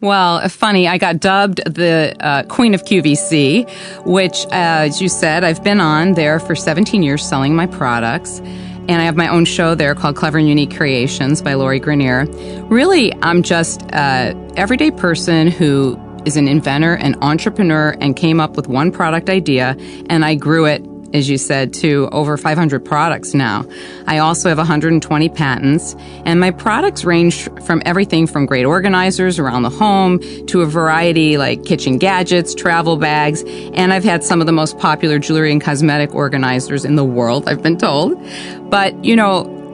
Well, funny, I got dubbed the Queen of QVC, which, as you said, I've been on there for 17 years selling my products. And I have my own show there called Clever and Unique Creations by Lori Grenier. Really, I'm just an everyday person who is an inventor, an entrepreneur, and came up with one product idea, and I grew it, as you said, to over 500 products now. I also have 120 patents, and my products range from everything from great organizers around the home to a variety like kitchen gadgets, travel bags, and I've had some of the most popular jewelry and cosmetic organizers in the world, I've been told. But,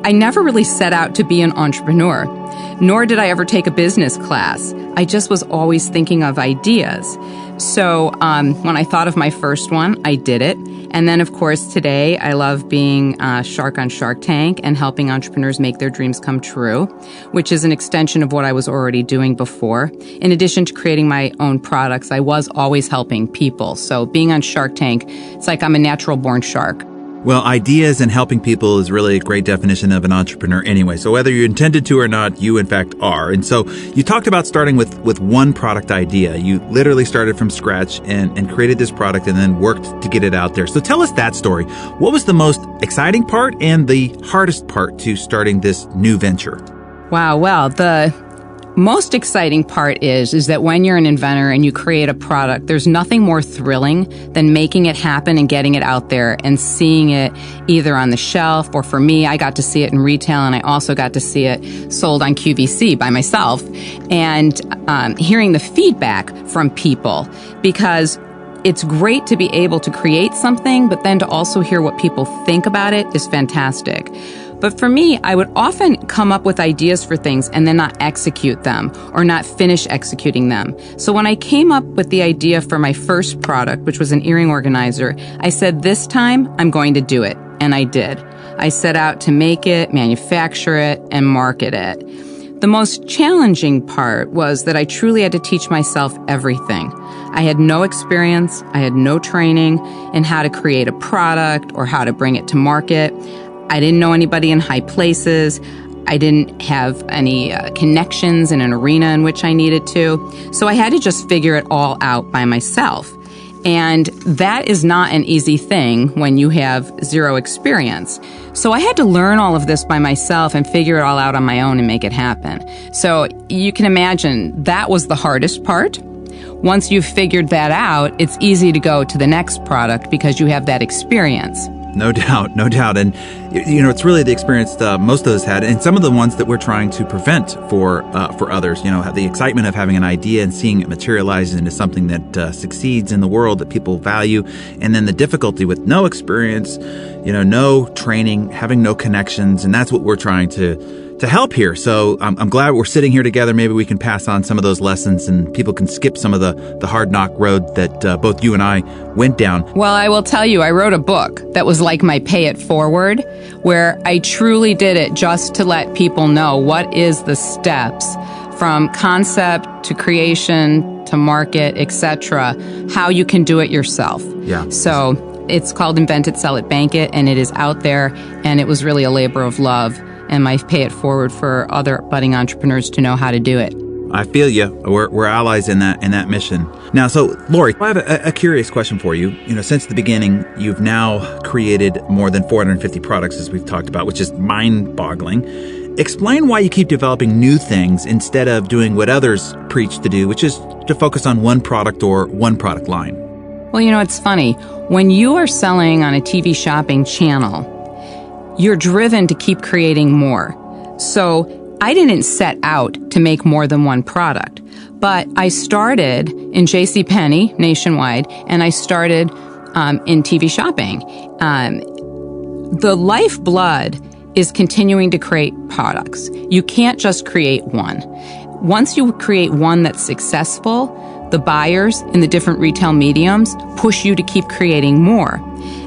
I never really set out to be an entrepreneur, nor did I ever take a business class. I just was always thinking of ideas. So when I thought of my first one, I did it. And then, of course, today I love being a shark on Shark Tank and helping entrepreneurs make their dreams come true, which is an extension of what I was already doing before. In addition to creating my own products, I was always helping people. So being on Shark Tank, it's like I'm a natural-born shark. Well, ideas and helping people is really a great definition of an entrepreneur anyway. So whether you intended to or not, you in fact are. And so you talked about starting with one product idea. You literally started from scratch and created this product and then worked to get it out there. So tell us that story. What was the most exciting part and the hardest part to starting this new venture? Wow, well, the most exciting part is that when you're an inventor and you create a product, there's nothing more thrilling than making it happen and getting it out there and seeing it either on the shelf, or for me, I got to see it in retail, and I also got to see it sold on QVC by myself, and hearing the feedback from people, because it's great to be able to create something, but then to also hear what people think about it is fantastic. But for me, I would often come up with ideas for things and then not execute them or not finish executing them. So when I came up with the idea for my first product, which was an earring organizer, I said, this time I'm going to do it. And I did. I set out to make it, manufacture it, and market it. The most challenging part was that I truly had to teach myself everything. I had no experience, I had no training in how to create a product or how to bring it to market. I didn't know anybody in high places. I didn't have any connections in an arena in which I needed to. So I had to just figure it all out by myself. And that is not an easy thing when you have zero experience. So I had to learn all of this by myself and figure it all out on my own and make it happen. So you can imagine that was the hardest part. Once you've figured that out, it's easy to go to the next product because you have that experience. No doubt, no doubt. And, it's really the experience most of us had, and some of the ones that we're trying to prevent for others, have the excitement of having an idea and seeing it materialize into something that succeeds in the world that people value. And then the difficulty with no experience, no training, having no connections. And that's what we're trying to help here. So I'm glad we're sitting here together. Maybe we can pass on some of those lessons and people can skip some of the hard knock road that both you and I went down. Well, I will tell you, I wrote a book that was like my pay it forward, where I truly did it just to let people know what is the steps from concept to creation to market, etc., how you can do it yourself. Yeah. So it's called Invent It, Sell It, Bank It, and it is out there, and it was really a labor of love. And my pay it forward for other budding entrepreneurs to know how to do it. I feel you. We're allies in that mission. Now, so Lori, I have a curious question for you. Since the beginning, you've now created more than 450 products, as we've talked about, which is mind-boggling. Explain why you keep developing new things instead of doing what others preach to do, which is to focus on one product or one product line. Well, it's funny. When you are selling on a TV shopping channel, you're driven to keep creating more. So I didn't set out to make more than one product, but I started in JCPenney nationwide, and I started in TV shopping. The lifeblood is continuing to create products. You can't just create one. Once you create one that's successful, the buyers in the different retail mediums push you to keep creating more.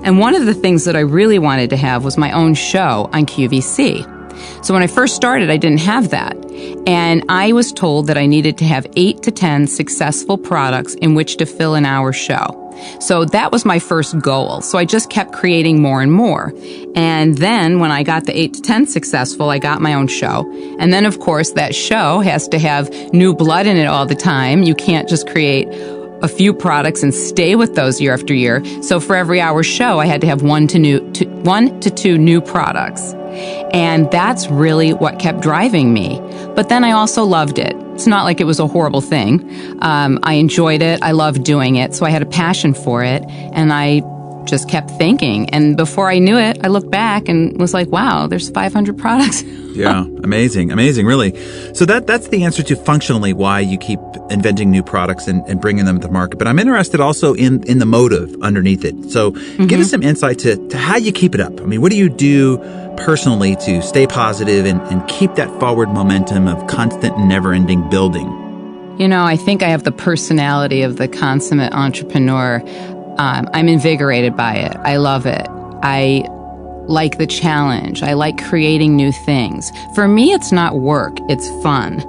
And one of the things that I really wanted to have was my own show on QVC. So when I first started, I didn't have that. And I was told that I needed to have 8 to 10 successful products in which to fill an hour show. So that was my first goal. So I just kept creating more and more. And then when I got the 8 to 10 successful, I got my own show. And then, of course, that show has to have new blood in it all the time. You can't just create a few products and stay with those year after year. So for every hour show, I had to have 1 to 2 new products. And that's really what kept driving me. But then I also loved it. It's not like it was a horrible thing. I enjoyed it. I loved doing it. So I had a passion for it. And I just kept thinking. And before I knew it, I looked back and was like, wow, there's 500 products. Yeah, amazing, really. So that's the answer to functionally why you keep inventing new products and bringing them to market. But I'm interested also in the motive underneath it. So give us some insight to how you keep it up. I mean, what do you do personally to stay positive and keep that forward momentum of constant and never-ending building? You know, I think I have the personality of the consummate entrepreneur. I'm invigorated by it. I love it. I like the challenge. I like creating new things. For me, it's not work, it's fun.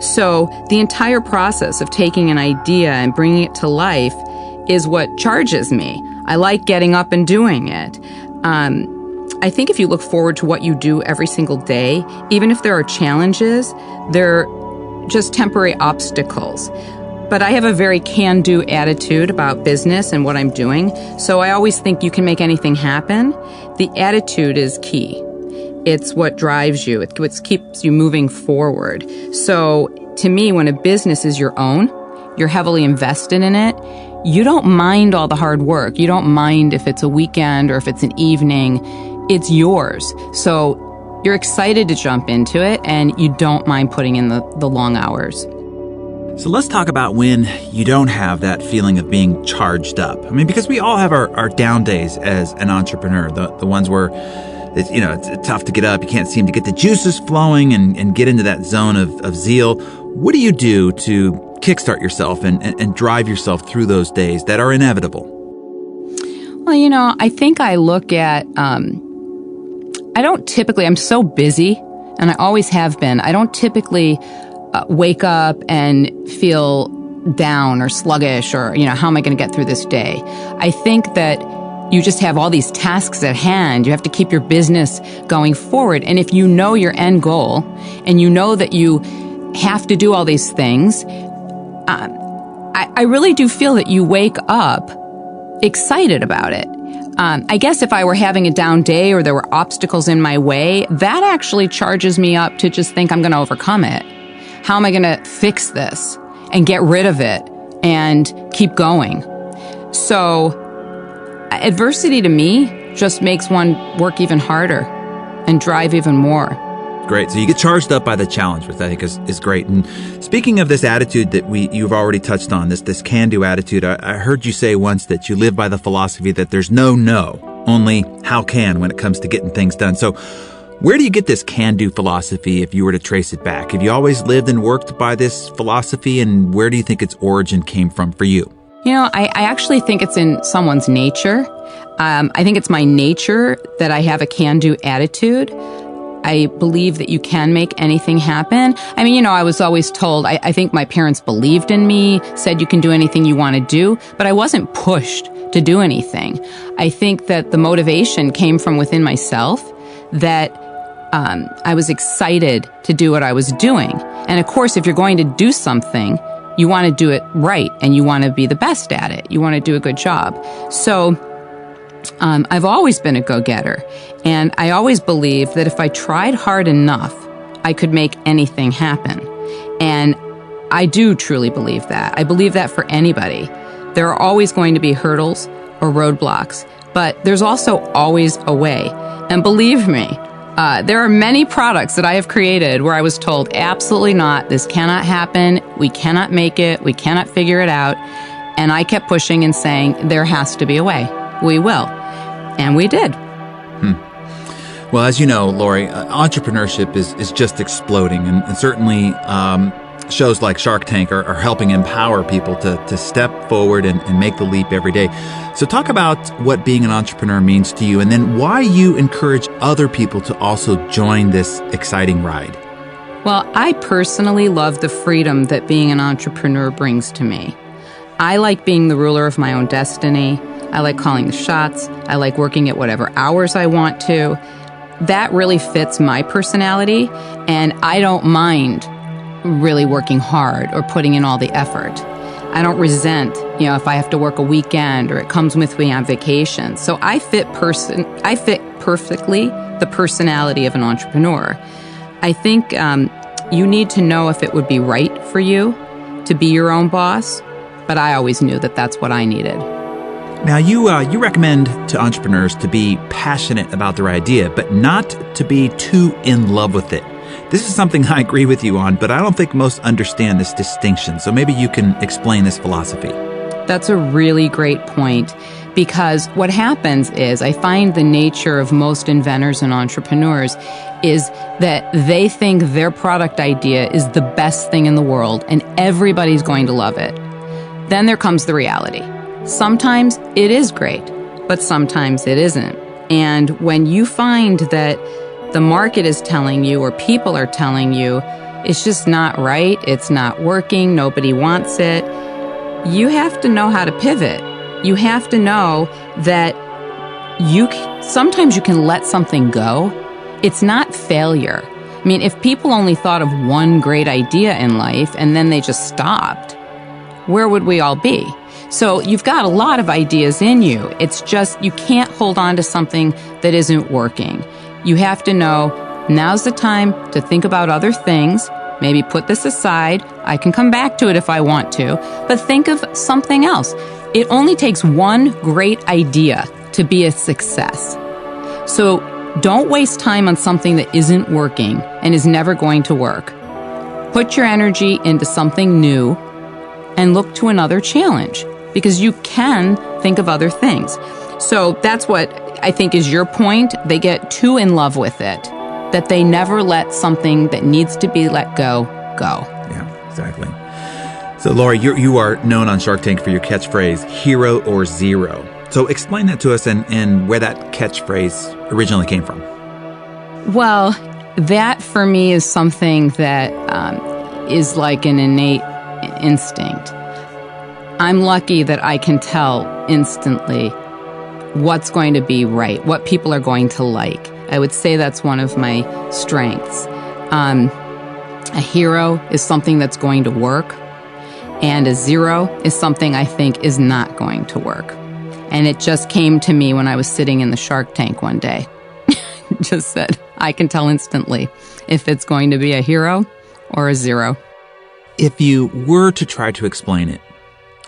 So the entire process of taking an idea and bringing it to life is what charges me. I like getting up and doing it. I think if you look forward to what you do every single day, even if there are challenges, they're just temporary obstacles. But I have a very can-do attitude about business and what I'm doing, so I always think you can make anything happen. The attitude is key. It's what drives you. It's what keeps you moving forward. So to me, when a business is your own, you're heavily invested in it, you don't mind all the hard work. You don't mind if it's a weekend or if it's an evening. It's yours. So you're excited to jump into it, and you don't mind putting in the long hours. So let's talk about when you don't have that feeling of being charged up. I mean, because we all have our down days as an entrepreneur, the ones where it's tough to get up. You can't seem to get the juices flowing and get into that zone of zeal. What do you do to kickstart yourself and drive yourself through those days that are inevitable? Well, I think I look at, I'm so busy, and I always have been. I don't typically wake up and feel down or sluggish or, how am I going to get through this day? I think that you just have all these tasks at hand. You have to keep your business going forward. And if you know your end goal and you know that you have to do all these things, I really do feel that you wake up excited about it. I guess if I were having a down day or there were obstacles in my way, that actually charges me up to just think I'm going to overcome it. How am I going to fix this and get rid of it and keep going? So adversity to me just makes one work even harder and drive even more. Great. So you get charged up by the challenge, which I think is great. And speaking of this attitude that you've already touched on, this can-do attitude, I heard you say once that you live by the philosophy that there's no, only how can when it comes to getting things done. So where do you get this can-do philosophy if you were to trace it back? Have you always lived and worked by this philosophy, and where do you think its origin came from for you? I actually think it's in someone's nature. I think it's my nature that I have a can-do attitude. I believe that you can make anything happen. I mean, I was always told, I think my parents believed in me, said you can do anything you want to do, but I wasn't pushed to do anything. I think that the motivation came from within myself, that I was excited to do what I was doing. And of course, if you're going to do something, you want to do it right and you want to be the best at it. You want to do a good job. So I've always been a go-getter. And I always believed that if I tried hard enough, I could make anything happen. And I do truly believe that. I believe that for anybody. There are always going to be hurdles or roadblocks, but there's also always a way. And believe me, there are many products that I have created where I was told, absolutely not, this cannot happen, we cannot make it, we cannot figure it out. And I kept pushing and saying, there has to be a way. We will. And we did. Well, as you know, Lori, entrepreneurship is just exploding. And certainly shows like Shark Tank are helping empower people to step forward and make the leap every day. So talk about what being an entrepreneur means to you, and then why you encourage other people to also join this exciting ride. Well, I personally love the freedom that being an entrepreneur brings to me. I like being the ruler of my own destiny. I like calling the shots. I like working at whatever hours I want to. That really fits my personality, and I don't mind really working hard or putting in all the effort. I don't resent, if I have to work a weekend or it comes with me on vacation. So I fit perfectly the personality of an entrepreneur. I think you need to know if it would be right for you to be your own boss, but I always knew that that's what I needed. Now, you recommend to entrepreneurs to be passionate about their idea, but not to be too in love with it. This is something I agree with you on, but I don't think most understand this distinction. So maybe you can explain this philosophy. That's a really great point, because what happens is I find the nature of most inventors and entrepreneurs is that they think their product idea is the best thing in the world and everybody's going to love it. Then there comes the reality. Sometimes it is great, but sometimes it isn't. And when you find that the market is telling you or people are telling you it's just not right, it's not working, nobody wants it, you have to know how to pivot. You have to know that sometimes you can let something go. It's not failure. I mean, if people only thought of one great idea in life and then they just stopped, where would we all be? So you've got a lot of ideas in you. It's just you can't hold on to something that isn't working. You have to know now's the time to think about other things. Maybe put this aside. I can come back to it if I want to, but think of something else. It only takes one great idea to be a success. So don't waste time on something that isn't working and is never going to work. Put your energy into something new and look to another challenge, because you can think of other things. So that's what I think is your point. They get too in love with it, that they never let something that needs to be let go. Yeah, exactly. So Lori, you are known on Shark Tank for your catchphrase, hero or zero. So explain that to us and where that catchphrase originally came from. Well, that for me is something that is like an innate instinct. I'm lucky that I can tell instantly what's going to be right, what people are going to like. I would say that's one of my strengths. A hero is something that's going to work, and a zero is something I think is not going to work. And it just came to me when I was sitting in the Shark Tank one day. Just said, I can tell instantly if it's going to be a hero or a zero. If you were to try to explain it,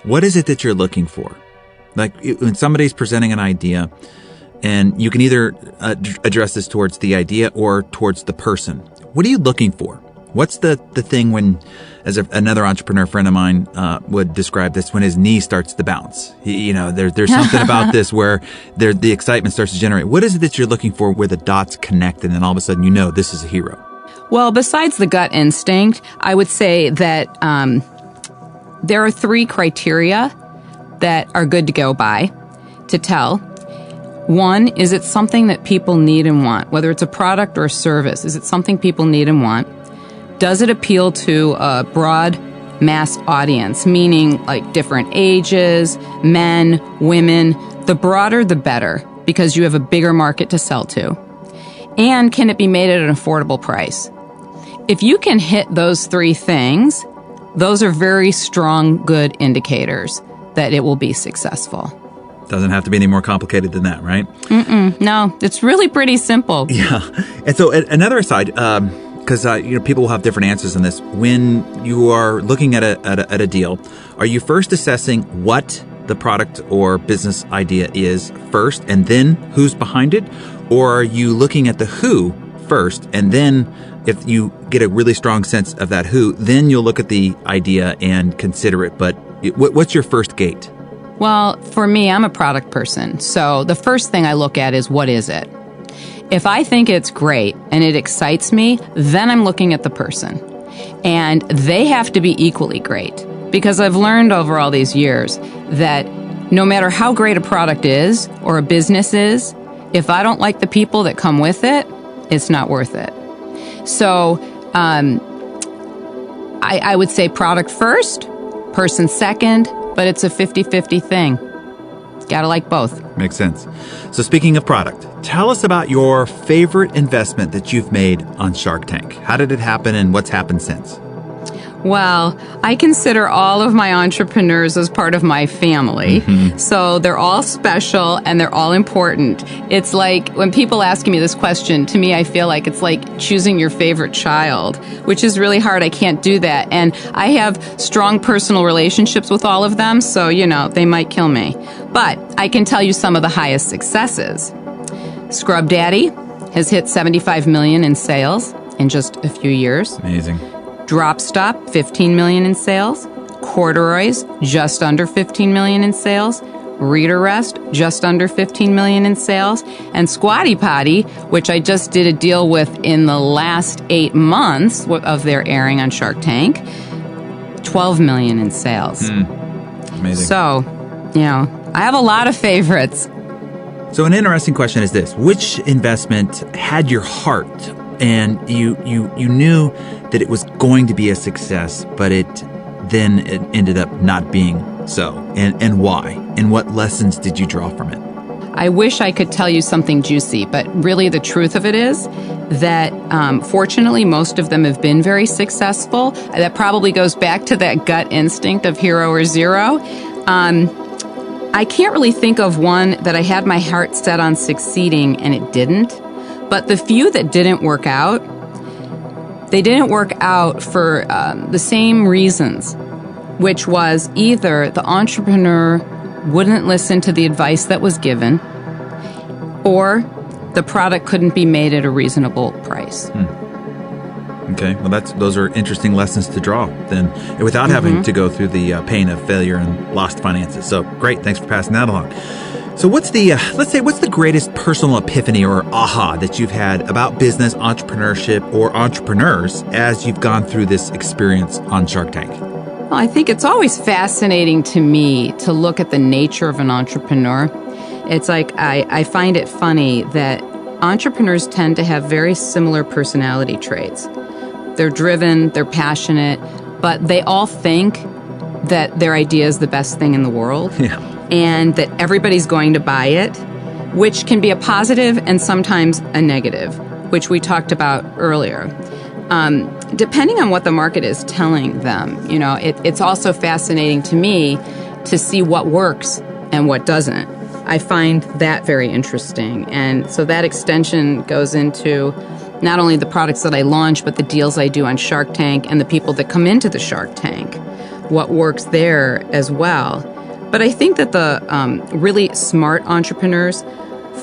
what is it that you're looking for? Like when somebody's presenting an idea, and you can either address this towards the idea or towards the person. What are you looking for? What's the thing when, as another entrepreneur friend of mine would describe this, when his knee starts to bounce? There's something about this where the excitement starts to generate. What is it that you're looking for where the dots connect and then all of a sudden this is a hero? Well, besides the gut instinct, I would say that there are 3 criteria that are good to go by to tell. One, is it something that people need and want? Whether it's a product or a service, is it something people need and want? Does it appeal to a broad mass audience, meaning like different ages, men, women? The broader, the better, because you have a bigger market to sell to. And can it be made at an affordable price? If you can hit those 3 things, those are very strong, good indicators that it will be successful. Doesn't have to be any more complicated than that, right? No, it's really pretty simple. Yeah. And so another aside, because people will have different answers on this. When you are looking at a deal, are you first assessing what the product or business idea is first, and then who's behind it? Or are you looking at the who first, and then if you get a really strong sense of that who, then you'll look at the idea and consider it? But what's your first gate? Well, for me, I'm a product person. So the first thing I look at is, what is it? If I think it's great and it excites me, then I'm looking at the person. And they have to be equally great, because I've learned over all these years that no matter how great a product is or a business is, if I don't like the people that come with it, it's not worth it. So I would say product first, person second, but it's a 50-50 thing. Gotta like both. Makes sense. So speaking of product, tell us about your favorite investment that you've made on Shark Tank. How did it happen and what's happened since? Well, I consider all of my entrepreneurs as part of my family. So they're all special and they're all important. It's like when people ask me this question, to me, I feel like it's like choosing your favorite child, which is really hard. I can't do that. And I have strong personal relationships with all of them. So, they might kill me. But I can tell you some of the highest successes. Scrub Daddy has hit 75 million in sales in just a few years. Amazing. Drop Stop, 15 million in sales. Corduroys, just under 15 million in sales. Reader Rest, just under 15 million in sales. And Squatty Potty, which I just did a deal with in the last 8 months of their airing on Shark Tank, 12 million in sales. Amazing. So, I have a lot of favorites. So an interesting question is this: which investment had your heart and you knew that it was going to be a success, but it ended up not being so? And why? And what lessons did you draw from it? I wish I could tell you something juicy, but really the truth of it is that fortunately most of them have been very successful. That probably goes back to that gut instinct of hero or zero. I can't really think of one that I had my heart set on succeeding and it didn't. But the few that didn't work out, they didn't work out for the same reasons, which was either the entrepreneur wouldn't listen to the advice that was given, or the product couldn't be made at a reasonable price. Okay, well, those are interesting lessons to draw then, without having to go through the pain of failure and lost finances. So great, thanks for passing that along. So what's the greatest personal epiphany or aha that you've had about business, entrepreneurship, or entrepreneurs as you've gone through this experience on Shark Tank? Well, I think it's always fascinating to me to look at the nature of an entrepreneur. It's like I find it funny that entrepreneurs tend to have very similar personality traits. They're driven, they're passionate, but they all think that their idea is the best thing in the world. Yeah. And that everybody's going to buy it, which can be a positive and sometimes a negative, which we talked about earlier. Depending on what the market is telling them, it's also fascinating to me to see what works and what doesn't. I find that very interesting. And so that extension goes into not only the products that I launch, but the deals I do on Shark Tank and the people that come into the Shark Tank, what works there as well. But I think that the really smart entrepreneurs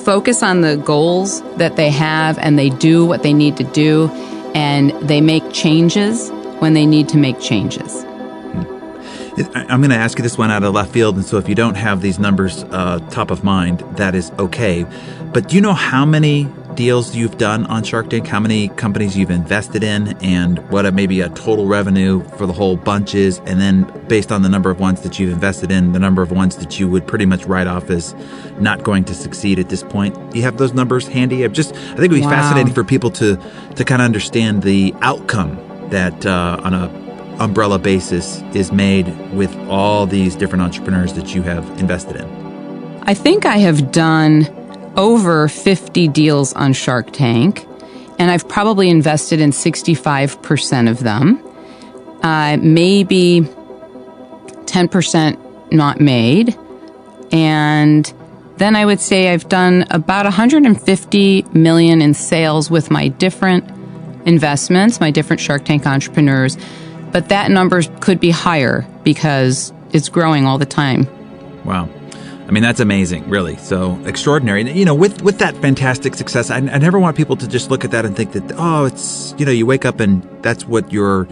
focus on the goals that they have and they do what they need to do and they make changes when they need to make changes. I'm going to ask you this one out of left field, and so if you don't have these numbers top of mind, that is okay. But do you know how many deals you've done on Shark Tank, how many companies you've invested in, and what maybe a total revenue for the whole bunch is, and then based on the number of ones that you've invested in, the number of ones that you would pretty much write off as not going to succeed at this point? Do you have those numbers handy? I think it would be fascinating for people to kind of understand the outcome that on a umbrella basis is made with all these different entrepreneurs that you have invested in. I think I have done over 50 deals on Shark Tank, and I've probably invested in 65% of them. Maybe 10% not made. And then I would say I've done about 150 million in sales with my different investments, my different Shark Tank entrepreneurs. But that number could be higher because it's growing all the time. Wow. I mean, that's amazing, really. So extraordinary. With that fantastic success, I never want people to just look at that and think that, it's, you wake up and that's what your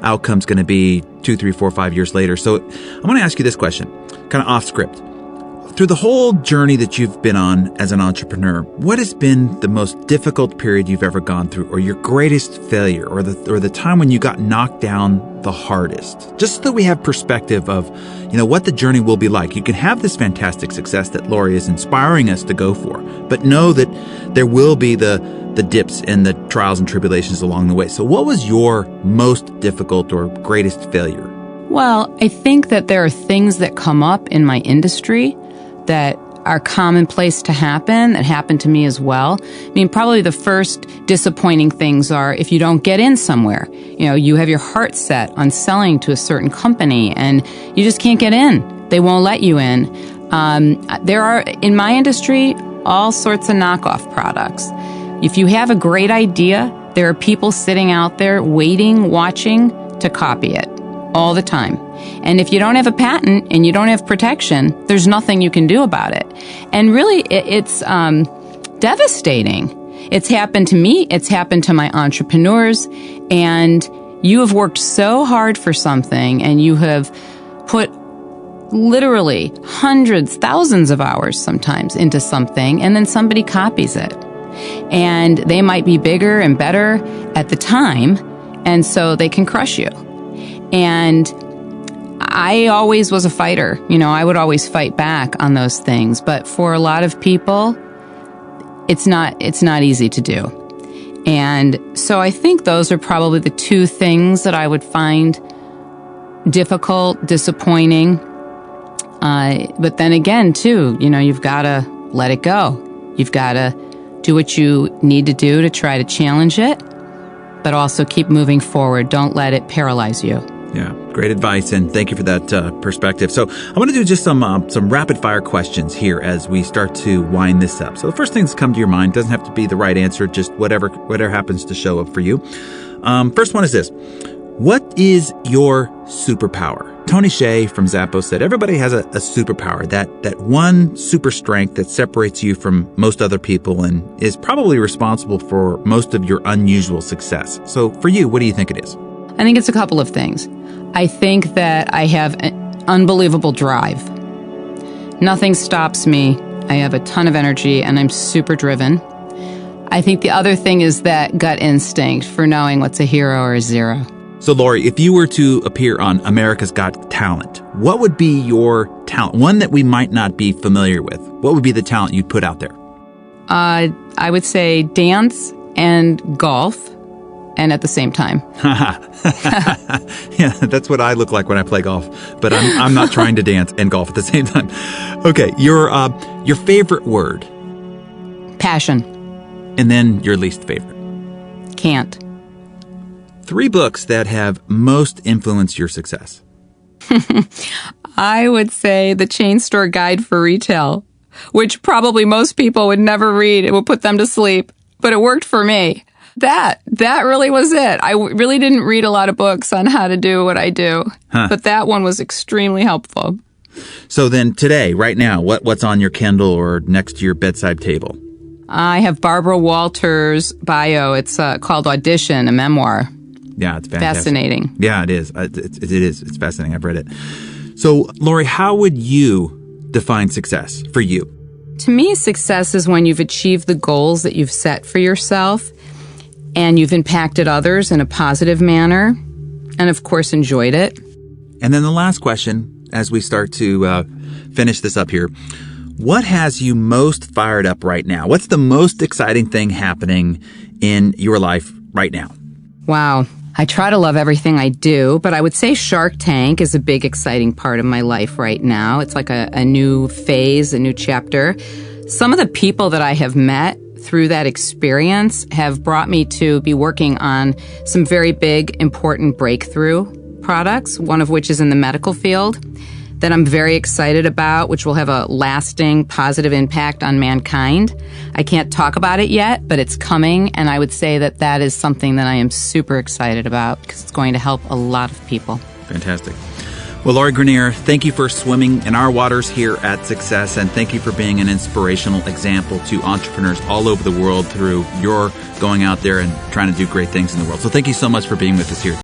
outcome's going to be 2, 3, 4, 5 years later. So I want to ask you this question, kind of off script. through the whole journey that you've been on as an entrepreneur, what has been the most difficult period you've ever gone through, or your greatest failure, or the time when you got knocked down the hardest? Just so that we have perspective of, what the journey will be like. You can have this fantastic success that Lori is inspiring us to go for, but know that there will be the dips and the trials and tribulations along the way. So what was your most difficult or greatest failure? Well, I think that there are things that come up in my industry that are commonplace to happen, that happened to me as well. I mean, probably the first disappointing things are if you don't get in somewhere. You have your heart set on selling to a certain company and you just can't get in. They won't let you in. There are, in my industry, all sorts of knockoff products. If you have a great idea, there are people sitting out there waiting, watching to copy it all the time. And if you don't have a patent and you don't have protection, there's nothing you can do about it. And really, it's devastating. It's happened to me. It's happened to my entrepreneurs. And you have worked so hard for something and you have put literally hundreds, thousands of hours sometimes into something, and then somebody copies it. And they might be bigger and better at the time, and so they can crush you. And I always was a fighter. I would always fight back on those things. But for a lot of people, it's not easy to do. And so I think those are probably the two things that I would find difficult, disappointing. But then again, too, you've got to let it go. You've got to do what you need to do to try to challenge it, but also keep moving forward. Don't let it paralyze you. Yeah, great advice, and thank you for that perspective. So I want to do just some rapid-fire questions here as we start to wind this up. So the first thing that's come to your mind doesn't have to be the right answer, just whatever happens to show up for you. First one is this. What is your superpower? Tony Hsieh from Zappos said, everybody has a superpower, that one super strength that separates you from most other people and is probably responsible for most of your unusual success. So for you, what do you think it is? I think it's a couple of things. I think that I have an unbelievable drive. Nothing stops me. I have a ton of energy and I'm super driven. I think the other thing is that gut instinct for knowing what's a hero or a zero. So, Lori, if you were to appear on America's Got Talent, what would be your talent? One that we might not be familiar with. What would be the talent you'd put out there? I would say dance and golf, and at the same time. Yeah, that's what I look like when I play golf. But I'm not trying to dance and golf at the same time. Okay, your favorite word? Passion. And then your least favorite? Can't. 3 books that have most influenced your success. I would say The Chain Store Guide for Retail, which probably most people would never read. It would put them to sleep, but it worked for me. That really was it. I really didn't read a lot of books on how to do what I do, but that one was extremely helpful. So then today, right now, what's on your Kindle or next to your bedside table? I have Barbara Walters' bio. It's called Audition, a memoir. Yeah, it's fantastic. Fascinating. Yeah, it is. It is. It's fascinating. I've read it. So, Lori, how would you define success for you? To me, success is when you've achieved the goals that you've set for yourself and you've impacted others in a positive manner and, of course, enjoyed it. And then the last question, as we start to finish this up here, what has you most fired up right now? What's the most exciting thing happening in your life right now? Wow. I try to love everything I do, but I would say Shark Tank is a big, exciting part of my life right now. It's like a new phase, a new chapter. Some of the people that I have met through that experience have brought me to be working on some very big, important breakthrough products, one of which is in the medical field that I'm very excited about, which will have a lasting positive impact on mankind. I can't talk about it yet, but it's coming, and I would say that that is something that I am super excited about because it's going to help a lot of people. Fantastic. Well, Lori Grenier, thank you for swimming in our waters here at Success, and thank you for being an inspirational example to entrepreneurs all over the world through your going out there and trying to do great things in the world. So thank you so much for being with us here.